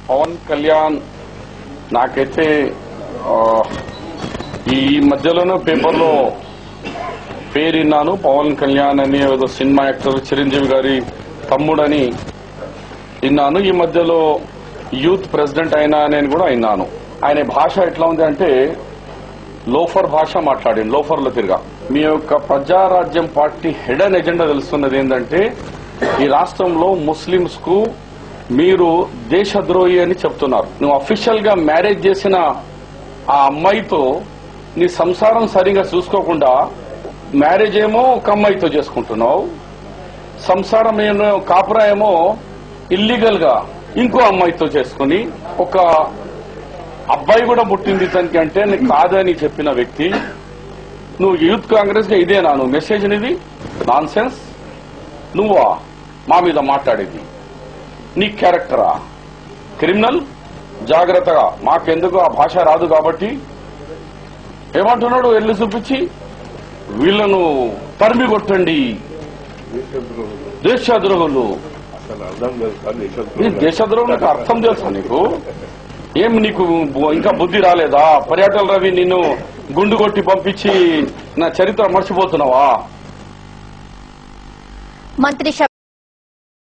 పవన్ కళ్యాణ్ నాకైతే ఈ మధ్యలోనే పేపర్లో పేరు విన్నాను. పవన్ కళ్యాణ్ అని ఏదో సినిమా యాక్టర్ చిరంజీవి గారి తమ్ముడని విన్నాను. ఈ మధ్యలో యూత్ ప్రెసిడెంట్ అయినా నేను కూడా విన్నాను. ఆయన భాష ఎట్లా ఉంది అంటే లోఫర్ భాష మాట్లాడింది, లోఫర్లో తిరిగా. మీ యొక్క ప్రజారాజ్యం పార్టీ హెడెన్ ఎజెండా తెలుస్తున్నది ఏంటంటే ఈ రాష్ట్రంలో ముస్లింస్ కు మీరు దేశద్రోహి అని చెప్తున్నారు. నువ్వు అఫీషియల్ గా మ్యారేజ్ చేసిన ఆ అమ్మాయితో నీ సంసారం సరిగా చూసుకోకుండా మ్యారేజ్ ఏమో ఒక అమ్మాయితో చేసుకుంటున్నావు, సంసారం ఏమో కాపురా ఏమో ఇల్లీగల్ గా ఇంకో అమ్మాయితో చేసుకుని ఒక అబ్బాయి కూడా పుట్టింది తనకి అంటే నీకు కాదని చెప్పిన వ్యక్తి నువ్వు యూత్ కాంగ్రెస్ గా ఇదేనా నువ్వు మెసేజ్ ఇది నాన్ సెన్స్? నువ్వా మా మీద మాట్లాడేది? నీ క్యారెక్టరా క్రిమినల్? జాగ్రత్తగా, మాకెందుకు ఆ భాష రాదు కాబట్టి ఏమంటున్నాడు ఎల్లు చూపించి వీళ్లను తరిమి కొట్టండి దేశద్రోహులు. దేశద్రోహులకు అర్థం తెలుసా నీకు? ఏం నీకు ఇంకా బుద్ధి రాలేదా? పర్యాటక రవి నిన్ను గుండు కొట్టి పంపించి నా చరిత్ర మర్చిపోతున్నావా? మంత్రి